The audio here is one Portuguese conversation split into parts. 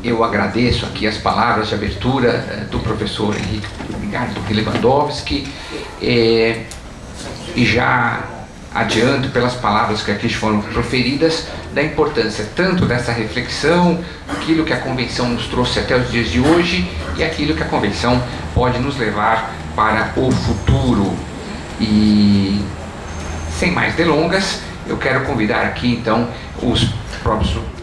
Eu agradeço aqui as palavras de abertura do professor Henrique Ricardo Lewandowski e já adianto pelas palavras que aqui foram proferidas da importância tanto dessa reflexão, aquilo que a Convenção nos trouxe até os dias de hoje e aquilo que a Convenção pode nos levar para o futuro. E sem mais delongas, eu quero convidar aqui então os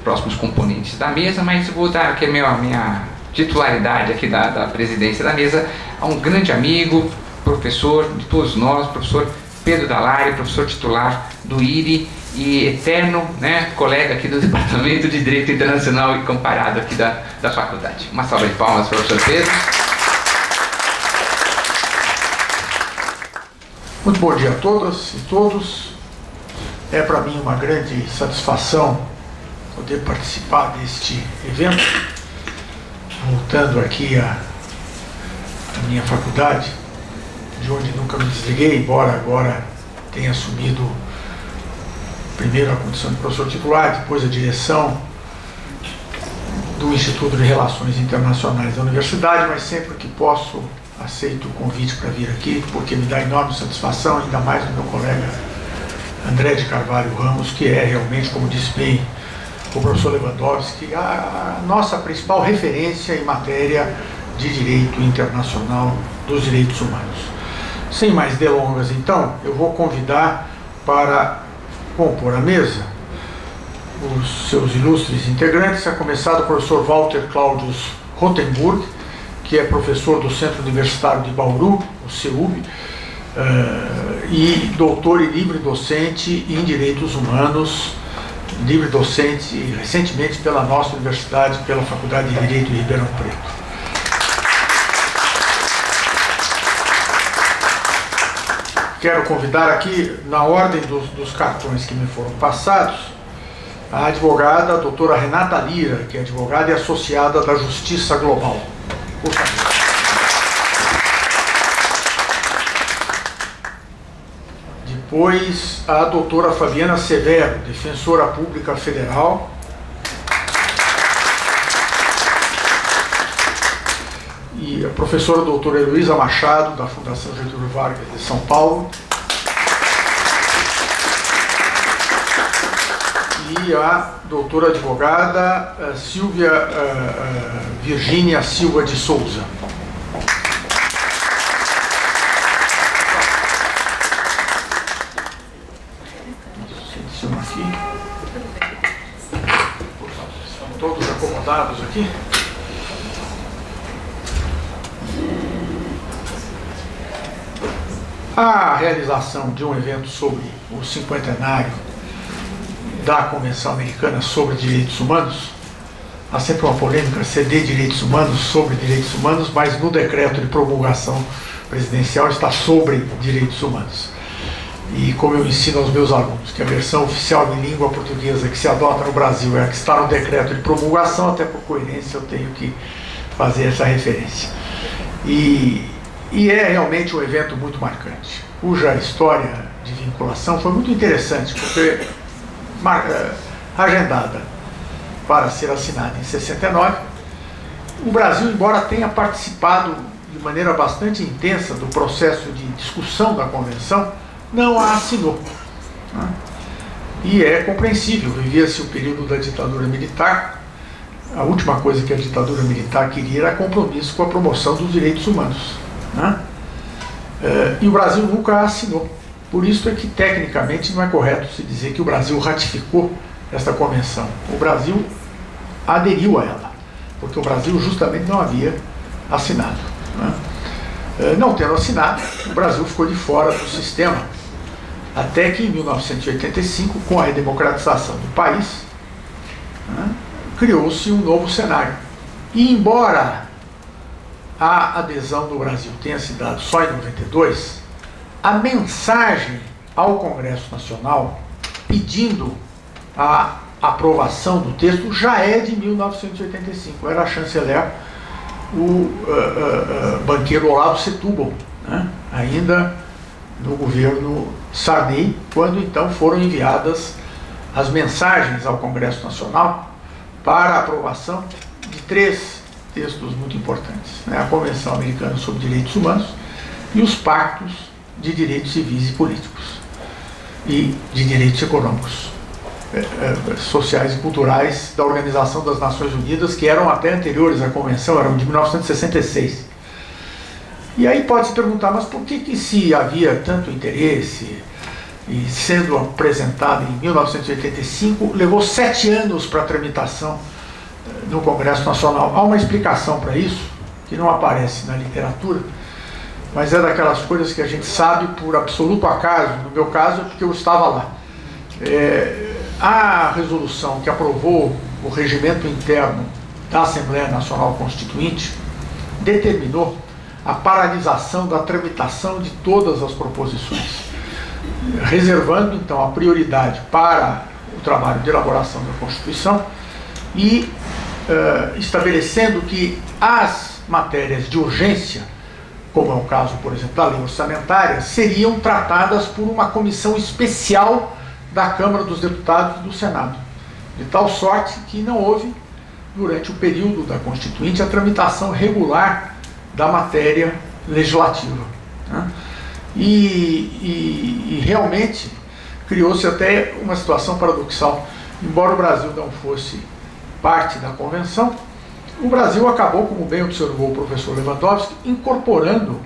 próximos componentes da mesa, mas vou dar aqui a minha titularidade aqui da presidência da mesa a um grande amigo, professor de todos nós, professor Pedro Dallari, professor titular do IRI e eterno colega aqui do Departamento de Direito Internacional e Comparado aqui da faculdade. Uma salva de palmas para o professor Pedro. Muito bom dia a todas e todos. É para mim uma grande satisfação poder participar deste evento, voltando aqui à minha faculdade, de onde nunca me desliguei, embora agora tenha assumido primeiro a condição de professor titular, depois a direção do Instituto de Relações Internacionais da Universidade, mas sempre que posso aceito o convite para vir aqui, porque me dá enorme satisfação, ainda mais do meu colega André de Carvalho Ramos, que é realmente, como disse bem o professor Lewandowski, a nossa principal referência em matéria de direito internacional dos direitos humanos. Sem mais delongas, então, eu vou convidar para compor a mesa os seus ilustres integrantes, a começar do professor Walter Claudius Rothenburg, que é professor do Centro Universitário de Bauru, o CEUB, e doutor e livre docente em Direitos Humanos, livre docente recentemente pela nossa universidade, pela Faculdade de Direito de Ribeirão Preto. Quero convidar aqui, na ordem dos cartões que me foram passados, a advogada a doutora Renata Lira, que é advogada e associada da Justiça Global. Por favor. Depois, a doutora Fabiana Severo, defensora pública federal. E a professora doutora Heloísa Machado, da Fundação Getúlio Vargas de São Paulo. E a doutora advogada Silvia Virgínia Silva de Souza. Aqui. Estão todos acomodados aqui? A realização de um evento sobre o cinquentenário da Convenção Americana sobre Direitos Humanos, há sempre uma polêmica se de direitos humanos, sobre direitos humanos, mas no decreto de promulgação presidencial está sobre direitos humanos. E como eu ensino aos meus alunos, que a versão oficial em língua portuguesa que se adota no Brasil é a que está no decreto de promulgação, até por coerência eu tenho que fazer essa referência. E é realmente um evento muito marcante, cuja história de vinculação foi muito interessante, porque agendada para ser assinada em 69, o Brasil, embora tenha participado de maneira bastante intensa do processo de discussão da Convenção, não a assinou. E é compreensível, vivia-se o período da ditadura militar, a última coisa que a ditadura militar queria era compromisso com a promoção dos direitos humanos. E o Brasil nunca a assinou. Por isso é que, tecnicamente, não é correto se dizer que o Brasil ratificou esta convenção. O Brasil aderiu a ela, porque o Brasil justamente não havia assinado. Não tendo assinado, o Brasil ficou de fora do sistema, até que em 1985, com a redemocratização do país, criou-se um novo cenário. E embora a adesão do Brasil tenha se dado só em 92, a mensagem ao Congresso Nacional pedindo a aprovação do texto já é de 1985. Era a chanceler, o banqueiro Olavo Setúbal, ainda no governo Sarney, quando então foram enviadas as mensagens ao Congresso Nacional para a aprovação de 3 textos muito importantes, né? A Convenção Americana sobre Direitos Humanos e os Pactos de Direitos Civis e Políticos e de Direitos Econômicos, Sociais e Culturais da Organização das Nações Unidas, que eram até anteriores à Convenção, eram de 1966. E aí pode se perguntar, mas por que se havia tanto interesse, e sendo apresentado em 1985, levou 7 anos para a tramitação no Congresso Nacional? Há uma explicação para isso, que não aparece na literatura, mas é daquelas coisas que a gente sabe por absoluto acaso. No meu caso é porque eu estava lá. A resolução que aprovou o regimento interno da Assembleia Nacional Constituinte determinou a paralisação da tramitação de todas as proposições, reservando então a prioridade para o trabalho de elaboração da Constituição e estabelecendo que as matérias de urgência, como é o caso, por exemplo, da lei orçamentária, seriam tratadas por uma comissão especial da Câmara dos Deputados e do Senado, de tal sorte que não houve, durante o período da Constituinte, a tramitação regular da matéria legislativa, né? E realmente criou-se até uma situação paradoxal. Embora o Brasil não fosse parte da Convenção, o Brasil acabou, como bem observou o professor Lewandowski, incorporando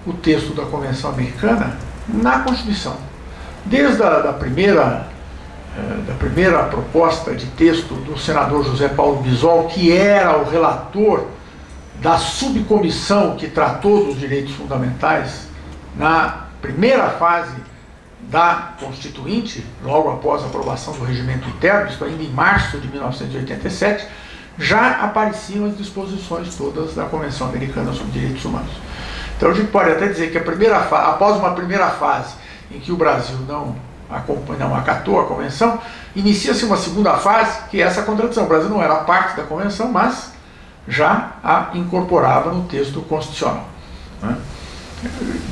o texto da Convenção Americana na Constituição. Desde a primeira proposta de texto do senador José Paulo Bisol, que era o relator da subcomissão que tratou dos direitos fundamentais na primeira fase da Constituinte, logo após a aprovação do regimento interno, isto ainda em março de 1987, já apareciam as disposições todas da Convenção Americana sobre Direitos Humanos. Então a gente pode até dizer que após uma primeira fase em que o Brasil não acatou a Convenção, inicia-se uma segunda fase, que é essa contradição. O Brasil não era parte da Convenção, mas já a incorporava no texto constitucional, né?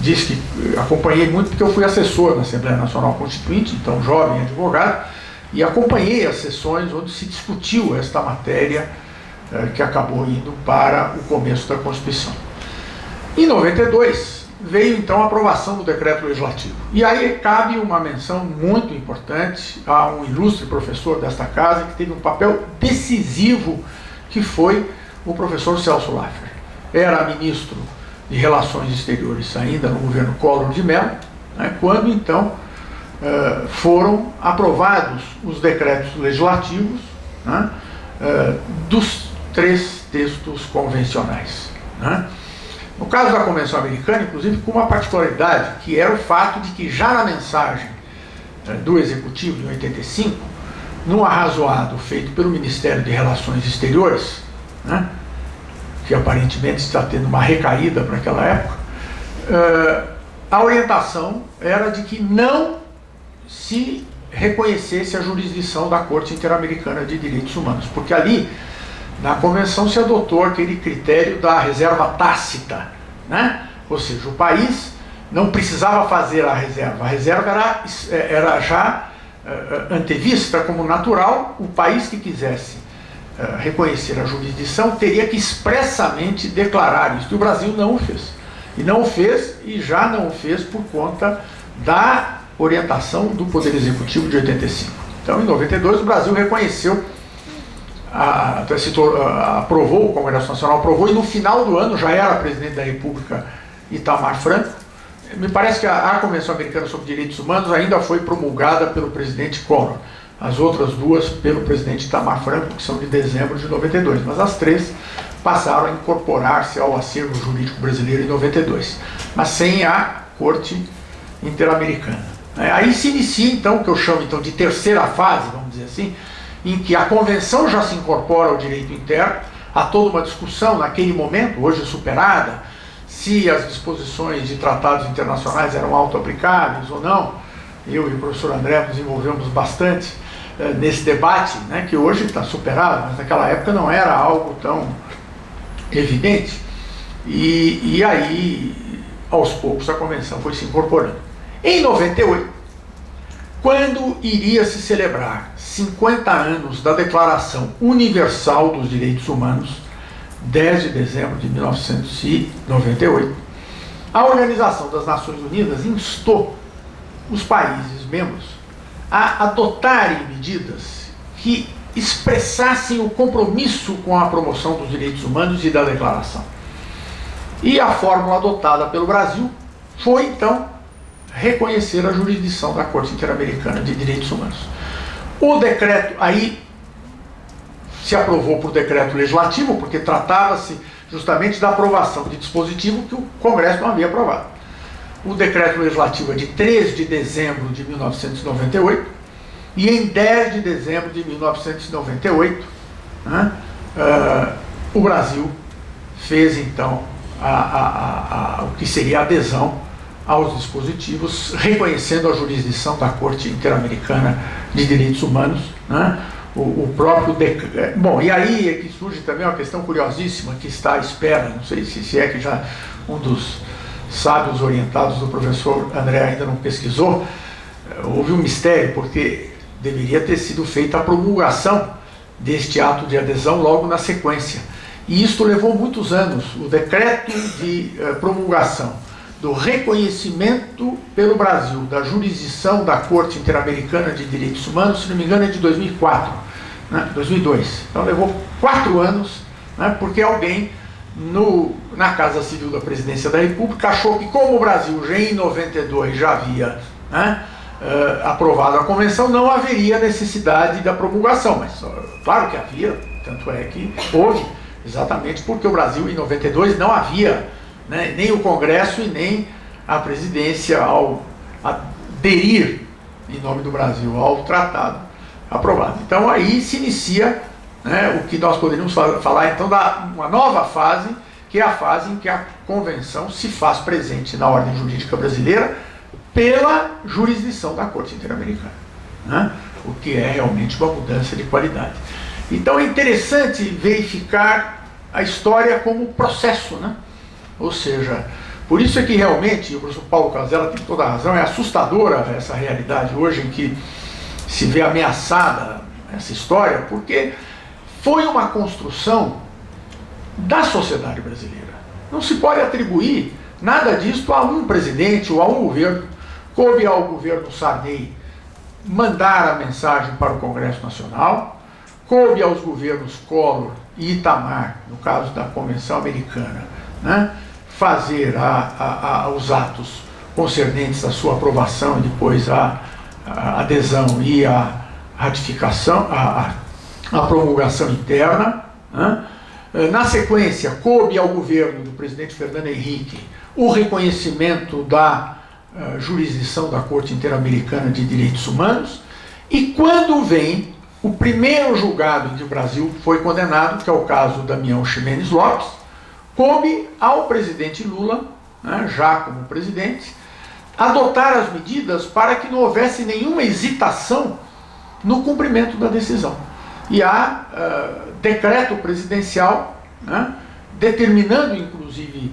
Diz que acompanhei muito porque eu fui assessor na Assembleia Nacional Constituinte, então jovem advogado, e acompanhei as sessões onde se discutiu esta matéria que acabou indo para o começo da Constituição. Em 92 veio então a aprovação do decreto legislativo. E aí cabe uma menção muito importante a um ilustre professor desta casa que teve um papel decisivo, que foi o professor Celso Laffer. Era ministro de Relações Exteriores ainda no governo Collor de Mello, né, quando então foram aprovados os decretos legislativos, né, dos 3 textos convencionais, né. No caso da Convenção Americana, inclusive, com uma particularidade, que era o fato de que já na mensagem do Executivo, em 85, num arrazoado feito pelo Ministério de Relações Exteriores, né, que aparentemente está tendo uma recaída para aquela época, a orientação era de que não se reconhecesse a jurisdição da Corte Interamericana de Direitos Humanos, porque ali, na Convenção, se adotou aquele critério da reserva tácita, né? Ou seja, o país não precisava fazer a reserva era já antevista como natural. O país que quisesse reconhecer a jurisdição teria que expressamente declarar isso, e o Brasil não o fez. E não o fez, e já não o fez por conta da orientação do Poder Executivo de 85. Então, em 92, o Brasil reconheceu, aprovou, o Congresso Nacional aprovou, e no final do ano já era presidente da República Itamar Franco. Me parece que a Convenção Americana sobre Direitos Humanos ainda foi promulgada pelo presidente Collor. As outras 2 pelo presidente Itamar Franco, que são de dezembro de 92, mas as 3 passaram a incorporar-se ao acervo jurídico brasileiro em 92, mas sem a Corte Interamericana. Aí se inicia então o que eu chamo então de terceira fase, vamos dizer assim, em que a Convenção já se incorpora ao direito interno. Há toda uma discussão naquele momento, hoje superada, se as disposições de tratados internacionais eram auto-aplicáveis ou não. Eu e o professor André nos envolvemos bastante nesse debate, né, que hoje está superado, mas naquela época não era algo tão evidente. E aí, aos poucos, a Convenção foi se incorporando. Em 98, quando iria se celebrar 50 anos da Declaração Universal dos Direitos Humanos, 10 de dezembro de 1998, a Organização das Nações Unidas instou os países membros a adotarem medidas que expressassem o compromisso com a promoção dos direitos humanos e da declaração. E a fórmula adotada pelo Brasil foi, então, reconhecer a jurisdição da Corte Interamericana de Direitos Humanos. O decreto, aí se aprovou por decreto legislativo, porque tratava-se justamente da aprovação de dispositivo que o Congresso não havia aprovado. O decreto legislativo é de 3 de dezembro de 1998, e em 10 de dezembro de 1998, o Brasil fez, então, o que seria a adesão aos dispositivos, reconhecendo a jurisdição da Corte Interamericana de Direitos Humanos, o próprio decreto. Bom, e aí é que surge também uma questão curiosíssima que está à espera, não sei se é que já um dos sábios orientados do professor André ainda não pesquisou. Houve um mistério, porque deveria ter sido feita a promulgação deste ato de adesão logo na sequência. E isto levou muitos anos. O decreto de promulgação do reconhecimento pelo Brasil da jurisdição da Corte Interamericana de Direitos Humanos, se não me engano, é de 2004, 2002. Então levou 4 anos, porque alguém na Casa Civil da Presidência da República achou que, como o Brasil já em 92 já havia aprovado a convenção, não haveria necessidade da promulgação. Mas claro que havia, tanto é que houve, exatamente porque o Brasil em 92 não havia, nem o Congresso e nem a presidência ao aderir em nome do Brasil ao tratado aprovado. Então aí se inicia o que nós poderíamos falar então da uma nova fase, que é a fase em que a convenção se faz presente na ordem jurídica brasileira pela jurisdição da Corte Interamericana, o que é realmente uma mudança de qualidade. Então é interessante verificar a história como processo, Ou seja, por isso é que realmente, o professor Paulo Casella tem toda a razão, é assustadora essa realidade hoje em que se vê ameaçada essa história, porque foi uma construção da sociedade brasileira. Não se pode atribuir nada disto a um presidente ou a um governo. Coube ao governo Sarney mandar a mensagem para o Congresso Nacional, coube aos governos Collor e Itamar, no caso da Convenção Americana, fazer os atos concernentes à sua aprovação e depois a adesão e a ratificação, a promulgação interna. Na sequência, coube ao governo do presidente Fernando Henrique o reconhecimento da jurisdição da Corte Interamericana de Direitos Humanos, e quando vem o primeiro julgado em que o Brasil foi condenado, que é o caso Damião Ximenes Lopes, coube ao presidente Lula, já como presidente, adotar as medidas para que não houvesse nenhuma hesitação no cumprimento da decisão. E há decreto presidencial determinando, inclusive,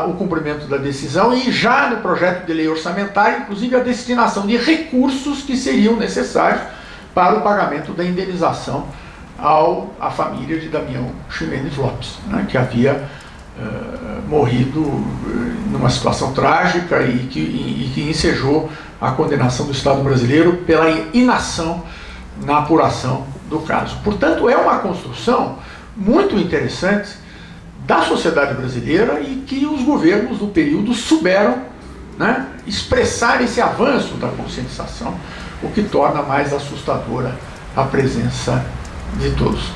o cumprimento da decisão, e já no projeto de lei orçamentária, inclusive, a destinação de recursos que seriam necessários para o pagamento da indenização à família de Damião Ximenes Lopes, que havia morrido numa situação trágica e que ensejou a condenação do Estado brasileiro pela inação na apuração do caso. Portanto, é uma construção muito interessante da sociedade brasileira e que os governos do período souberam expressar esse avanço da conscientização, o que torna mais assustadora a presença de todos.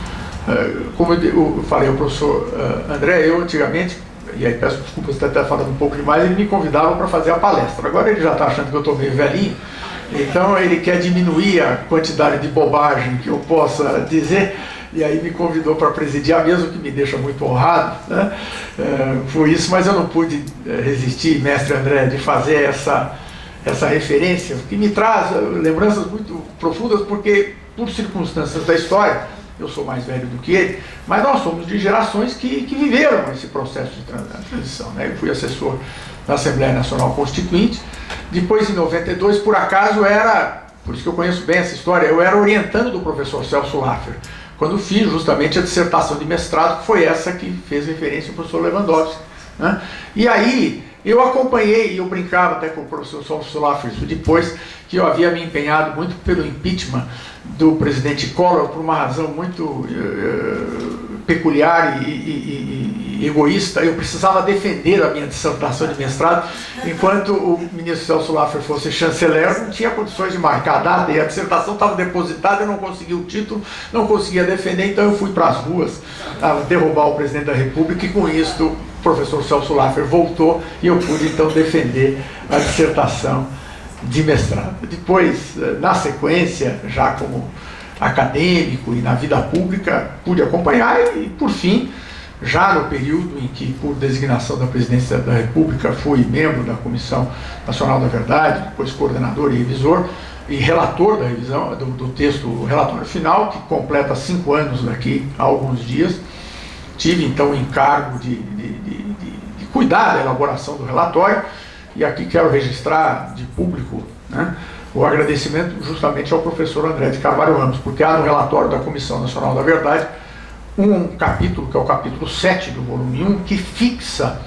Como eu falei ao professor André, eu antigamente, e aí peço desculpas se até falando um pouco demais, ele me convidava para fazer a palestra. Agora ele já está achando que eu estou meio velhinho, então ele quer diminuir a quantidade de bobagem que eu possa dizer, e aí me convidou para presidiar, mesmo que me deixa muito honrado, por isso, mas eu não pude resistir, mestre André, de fazer essa referência, que me traz lembranças muito profundas, porque, por circunstâncias da história, eu sou mais velho do que ele, mas nós somos de gerações que viveram esse processo de transição, né? Eu fui assessor da Assembleia Nacional Constituinte, depois em 92, por acaso por isso que eu conheço bem essa história, eu era orientando do professor Celso Laffer, quando fiz justamente a dissertação de mestrado, que foi essa que fez referência ao professor Lewandowski, né? E aí eu acompanhei, e eu brincava até com o professor Celso Laffer depois, que eu havia me empenhado muito pelo impeachment do presidente Collor, por uma razão muito peculiar e egoísta. Eu precisava defender a minha dissertação de mestrado, enquanto o ministro Celso Laffer fosse chanceler, não tinha condições de marcar a data, e a dissertação estava depositada, eu não conseguia o título, não conseguia defender, então eu fui para as ruas derrubar o presidente da República, e com isso o professor Celso Laffer voltou, e eu pude então defender a dissertação de mestrado. Depois, na sequência, já como acadêmico e na vida pública, pude acompanhar, e por fim, já no período em que, por designação da Presidência da República, fui membro da Comissão Nacional da Verdade, depois coordenador e revisor, e relator da revisão do texto, o relatório final, que completa 5 anos daqui a alguns dias. Tive então o encargo de cuidar da elaboração do relatório, e aqui quero registrar de público, né, o agradecimento justamente ao professor André de Carvalho Ramos, porque há no relatório da Comissão Nacional da Verdade um capítulo, que é o capítulo 7 do volume 1, que fixa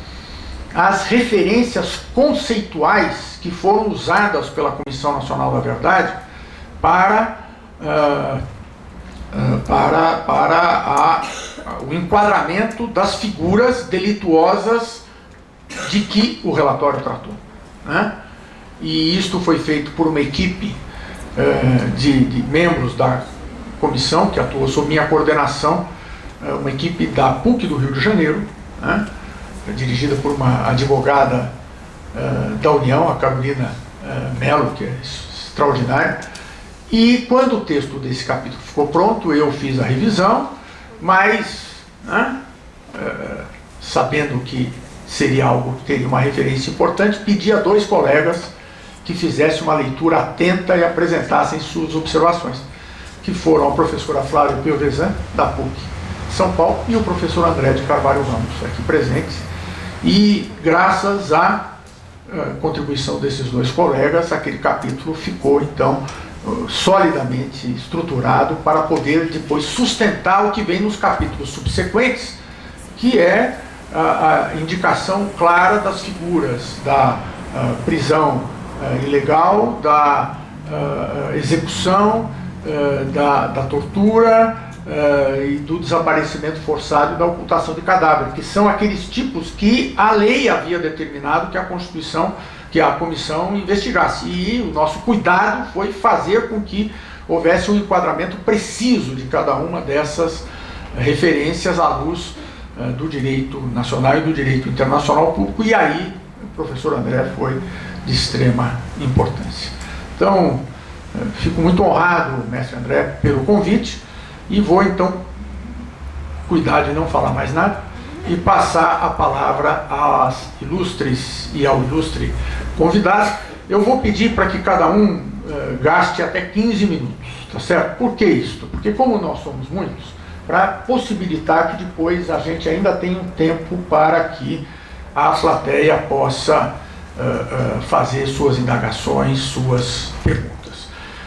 as referências conceituais que foram usadas pela Comissão Nacional da Verdade para o enquadramento das figuras delituosas de que o relatório tratou, né? E isto foi feito por uma equipe de membros da comissão, que atuou sob minha coordenação, uma equipe da PUC do Rio de Janeiro, né? Dirigida por uma advogada da União, a Carolina Mello, que é extraordinária. E quando o texto desse capítulo ficou pronto, eu fiz a revisão, mas, né, sabendo que seria algo que teria uma referência importante, pedi a 2 colegas que fizessem uma leitura atenta e apresentassem suas observações, que foram a professora Flávia Piovesan, da PUC São Paulo, e o professor André de Carvalho Ramos, aqui presentes. E graças à contribuição desses 2 colegas, aquele capítulo ficou então solidamente estruturado para poder depois sustentar o que vem nos capítulos subsequentes, que é a indicação clara das figuras da prisão ilegal, da execução, da tortura e do desaparecimento forçado e da ocultação de cadáver, que são aqueles tipos que a lei havia determinado que a Constituição, que a comissão investigasse. E o nosso cuidado foi fazer com que houvesse um enquadramento preciso de cada uma dessas referências à luz do direito nacional e do direito internacional público, e aí o professor André foi de extrema importância. Então, fico muito honrado, mestre André, pelo convite, e vou então cuidar de não falar mais nada e passar a palavra às ilustres e ao ilustre convidado. Eu vou pedir para que cada um gaste até 15 minutos, tá certo? Por que isto? Porque como nós somos muitos, para possibilitar que depois a gente ainda tenha um tempo para que a plateia possa fazer suas indagações, suas perguntas.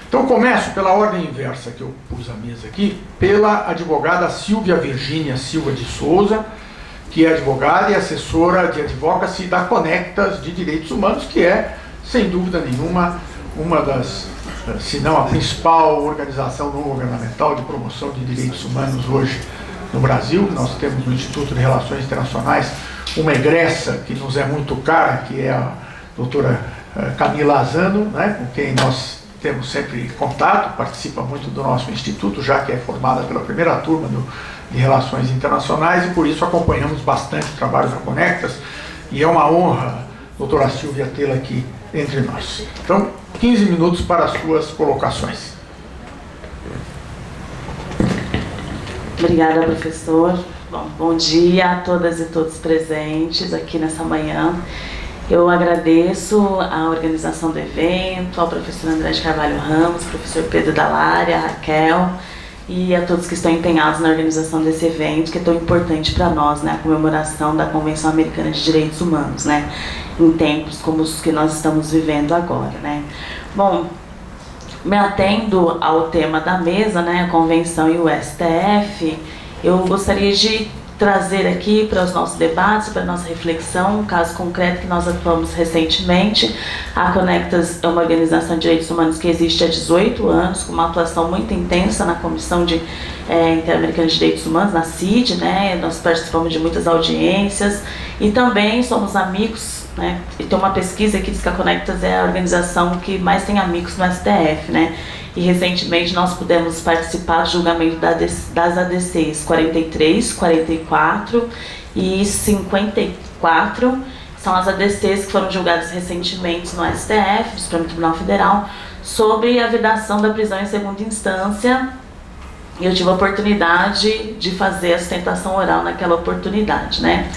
Então começo pela ordem inversa que eu pus à mesa aqui, pela advogada Silvia Virgínia Silva de Souza, que é advogada e assessora de advocacy da Conectas de Direitos Humanos, que é, sem dúvida nenhuma, uma das, se não a principal organização não governamental de promoção de direitos humanos hoje no Brasil. Nós temos no Instituto de Relações Internacionais uma egressa que nos é muito cara, que é a doutora Camila Azano, né, com quem nós temos sempre contato, participa muito do nosso instituto, já que é formada pela primeira turma de Relações Internacionais, e por isso acompanhamos bastante o trabalho da Conectas, e é uma honra, doutora Silvia, tê-la aqui entre nós. Então, 15 minutos para as suas colocações. Obrigada, professor. Bom dia a todas e todos presentes aqui nessa manhã. Eu agradeço a organização do evento, ao professor André de Carvalho Ramos, professor Pedro Dalária, a Raquel e a todos que estão empenhados na organização desse evento, que é tão importante para nós, né, a comemoração da Convenção Americana de Direitos Humanos, né, em tempos como os que nós estamos vivendo agora, né. Bom, me atendo ao tema da mesa, né, a Convenção e o STF, eu gostaria de trazer aqui para os nossos debates, para a nossa reflexão, um caso concreto que nós atuamos recentemente. A Conectas é uma organização de direitos humanos que existe há 18 anos, com uma atuação muito intensa na Comissão Interamericana de Direitos Humanos, na CID, né? Nós participamos de muitas audiências e também somos amigos, né? E tem uma pesquisa que diz que a Conectas é a organização que mais tem amigos no STF, né? E recentemente nós pudemos participar do julgamento das ADCs 43, 44 e 54. São as ADCs que foram julgadas recentemente no STF, do Supremo Tribunal Federal, sobre a vedação da prisão em segunda instância. E eu tive a oportunidade de fazer a sustentação oral naquela oportunidade, né?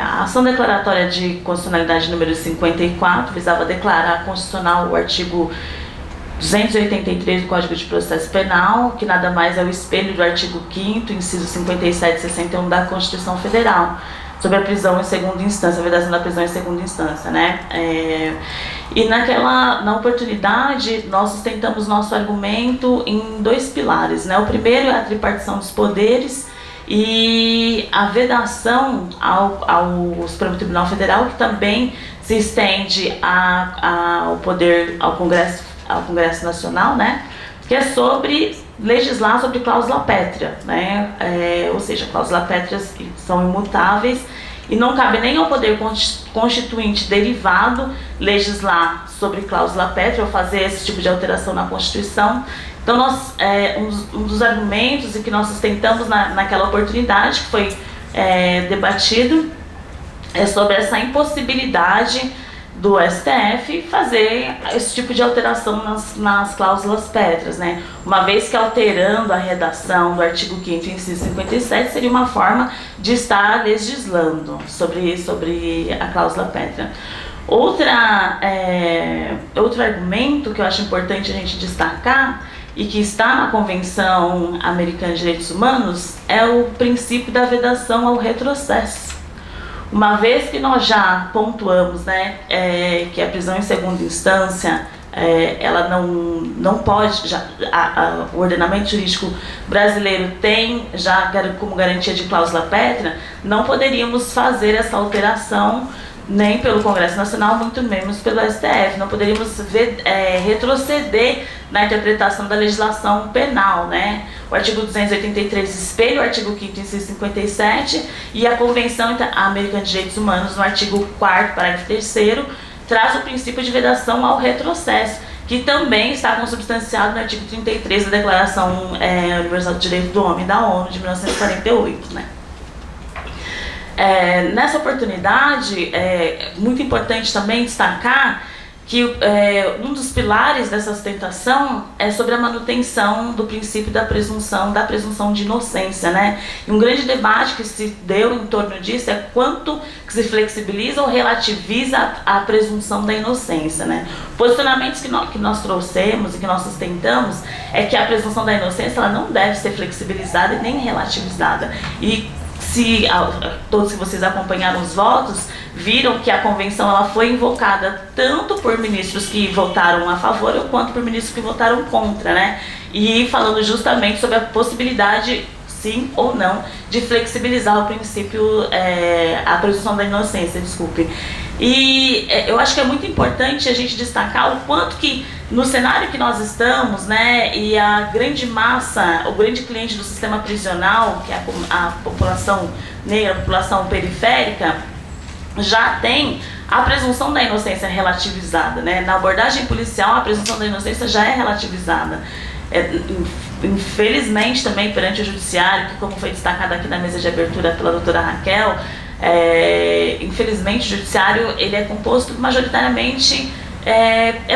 A ação declaratória de constitucionalidade número 54 visava declarar constitucional o artigo 283 do Código de Processo Penal, que nada mais é o espelho do artigo 5º, inciso 57 e 61 da Constituição Federal, sobre a prisão em segunda instância, a vedação da prisão em segunda instância, né? E na oportunidade, nós sustentamos nosso argumento em dois pilares, né? O primeiro é a tripartição dos poderes, e a vedação ao Supremo Tribunal Federal, que também se estende ao poder, ao Congresso Nacional, né, que é sobre legislar sobre cláusula pétrea, né, ou seja, cláusulas pétreas são imutáveis e não cabe nem ao poder constituinte derivado legislar sobre cláusula pétrea ou fazer esse tipo de alteração na Constituição. Então, um dos argumentos e que nós sustentamos naquela oportunidade, que foi debatido, é sobre essa impossibilidade do STF fazer esse tipo de alteração nas cláusulas pétreas, né? Uma vez que alterando a redação do artigo 5º, inciso 57, seria uma forma de estar legislando sobre a cláusula pétrea. Outro argumento que eu acho importante a gente destacar e que está na Convenção Americana de Direitos Humanos é o princípio da vedação ao retrocesso. Uma vez que nós já pontuamos, né, que a prisão em segunda instância, ela não pode, o ordenamento jurídico brasileiro tem já como garantia de cláusula pétrea, não poderíamos fazer essa alteração nem pelo Congresso Nacional, muito menos pelo STF. Não poderíamos retroceder na interpretação da legislação penal, né? O artigo 283 espelha o artigo 5º, inciso 57, e a Convenção Americana de Direitos Humanos, no artigo 4º, parágrafo 3º, traz o princípio de vedação ao retrocesso, que também está consubstanciado no artigo 33 da Declaração Universal do Direito do Homem da ONU, de 1948, né? Nessa oportunidade, é muito importante também destacar que um dos pilares dessa sustentação é sobre a manutenção do princípio da presunção de inocência, né? E um grande debate que se deu em torno disso é quanto que se flexibiliza ou relativiza a presunção da inocência, né? Posicionamentos que nós trouxemos e que nós sustentamos é que a presunção da inocência ela não deve ser flexibilizada e nem relativizada. E se todos que vocês acompanharam os votos viram que a convenção ela foi invocada tanto por ministros que votaram a favor quanto por ministros que votaram contra, né? E falando justamente sobre a possibilidade, sim ou não, de flexibilizar o princípio, a presunção da inocência, desculpe. E eu acho que é muito importante a gente destacar o quanto que no cenário que nós estamos, né, e a grande massa, o grande cliente do sistema prisional, que é a população negra, a população periférica, já tem a presunção da inocência relativizada, né? Na abordagem policial, a presunção da inocência já é relativizada. Infelizmente também perante o judiciário, que como foi destacado aqui na mesa de abertura pela doutora Raquel, infelizmente o judiciário ele é composto majoritariamente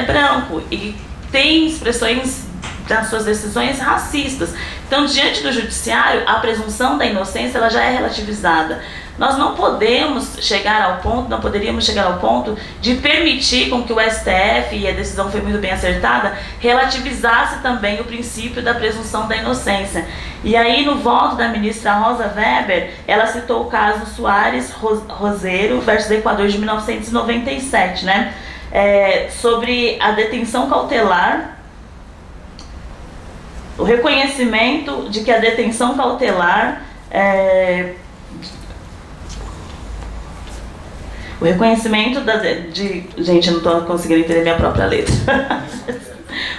branco e tem expressões nas suas decisões racistas. Então, diante do judiciário, a presunção da inocência ela já é relativizada. Nós não podemos chegar ao ponto, não poderíamos chegar ao ponto de permitir com que o STF, e a decisão foi muito bem acertada, relativizasse também o princípio da presunção da inocência. E aí, no voto da ministra Rosa Weber, ela citou o caso Soares Rosero versus Equador de 1997, né? Sobre a detenção cautelar, o reconhecimento de que a detenção cautelar o reconhecimento gente, eu não estou conseguindo entender minha própria letra.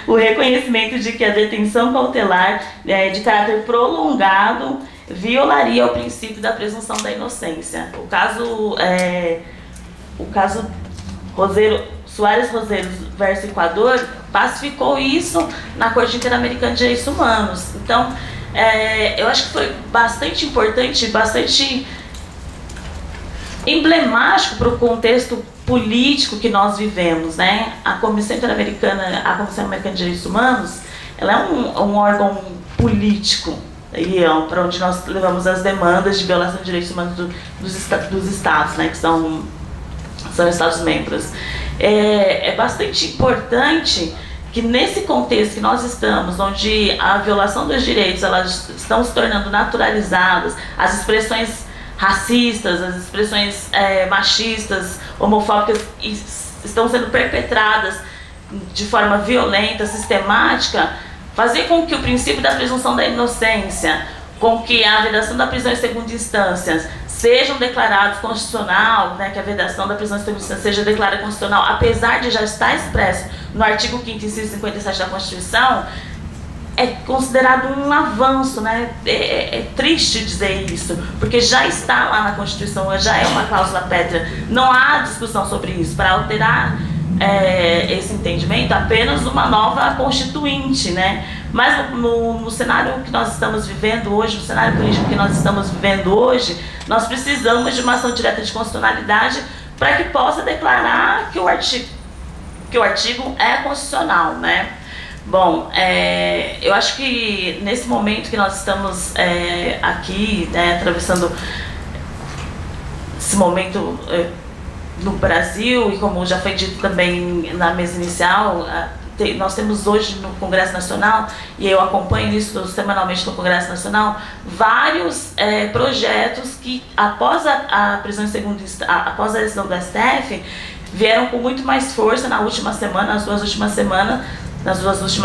O reconhecimento de que a detenção cautelar de caráter prolongado violaria o princípio da presunção da inocência. O caso Soares Rosero versus Equador pacificou isso na Corte Interamericana de Direitos Humanos. Então, eu acho que foi bastante importante, bastante emblemático para o contexto político que nós vivemos, né? A Comissão Americana de Direitos Humanos, ela é um órgão político, e para onde nós levamos as demandas de violação de direitos humanos dos estados, né? Que são estados-membros. É bastante importante que nesse contexto que nós estamos, onde a violação dos direitos elas estão se tornando naturalizadas, as expressões racistas, as expressões machistas, homofóbicas estão sendo perpetradas de forma violenta, sistemática, fazer com que o princípio da presunção da inocência, com que a vedação da prisão em segunda instância sejam declarados constitucional, né, que a vedação da prisão em segunda instância seja declarada constitucional, apesar de já estar expresso no artigo 5º, inciso 57 da Constituição, é considerado um avanço, né? É triste dizer isso, porque já está lá na Constituição, já é uma cláusula pétrea, não há discussão sobre isso. Para alterar esse entendimento, apenas uma nova constituinte, né? Mas no cenário que nós estamos vivendo hoje, no cenário político que nós estamos vivendo hoje, nós precisamos de uma ação direta de constitucionalidade para que possa declarar que o artigo é constitucional, né? Bom, eu acho que nesse momento que nós estamos aqui, né, atravessando esse momento no Brasil, e como já foi dito também na mesa inicial, nós temos hoje no Congresso Nacional, e eu acompanho isso semanalmente no Congresso Nacional, vários projetos que, após a prisão em segunda instância, após a decisão do STF, vieram com muito mais força nas duas últimas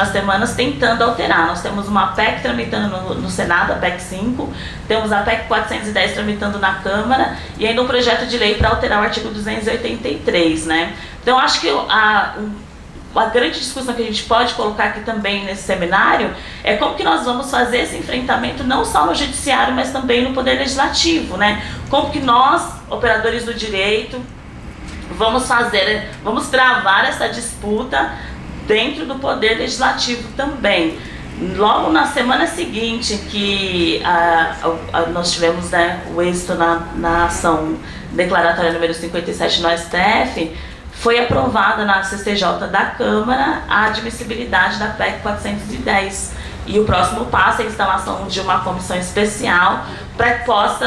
semanas, tentando alterar. Nós temos uma PEC tramitando no Senado, a PEC 5, temos a PEC 410 tramitando na Câmara, e ainda um projeto de lei para alterar o artigo 283, né? Então, acho que a grande discussão que a gente pode colocar aqui também nesse seminário é como que nós vamos fazer esse enfrentamento não só no judiciário, mas também no poder legislativo, né? Como que nós, operadores do direito, vamos travar essa disputa dentro do poder legislativo também. Logo na semana seguinte que nós tivemos, né, o êxito na ação declaratória número 57 no STF, foi aprovada na CCJ da Câmara a admissibilidade da PEC 410. E o próximo passo é a instalação de uma comissão especial para que possa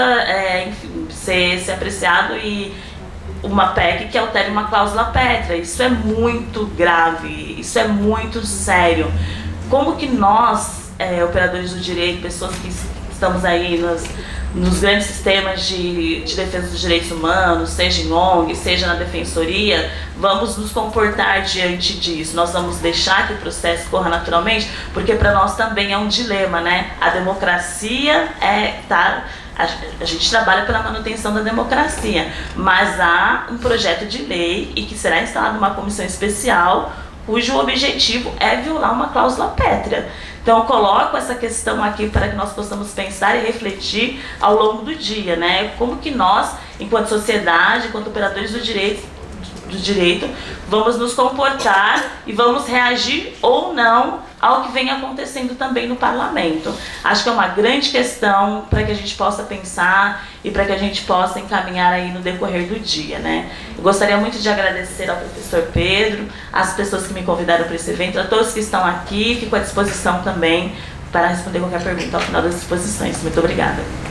ser apreciado e uma PEC que altere uma cláusula pétrea. Isso é muito grave, isso é muito sério. Como que nós, operadores do direito, pessoas que estamos aí nos grandes sistemas de defesa dos direitos humanos, seja em ONG, seja na defensoria, vamos nos comportar diante disso? Nós vamos deixar que o processo corra naturalmente? Porque para nós também é um dilema, né? A democracia a gente trabalha pela manutenção da democracia, mas há um projeto de lei e que será instalada uma comissão especial cujo objetivo é violar uma cláusula pétrea. Então eu coloco essa questão aqui para que nós possamos pensar e refletir ao longo do dia, né? Como que nós, enquanto sociedade, enquanto operadores do direito, vamos nos comportar e vamos reagir ou não ao que vem acontecendo também no parlamento. Acho que é uma grande questão para que a gente possa pensar e para que a gente possa encaminhar aí no decorrer do dia, né? Eu gostaria muito de agradecer ao professor Pedro, às pessoas que me convidaram para esse evento, a todos que estão aqui, fico à disposição também para responder qualquer pergunta ao final das exposições. Muito obrigada.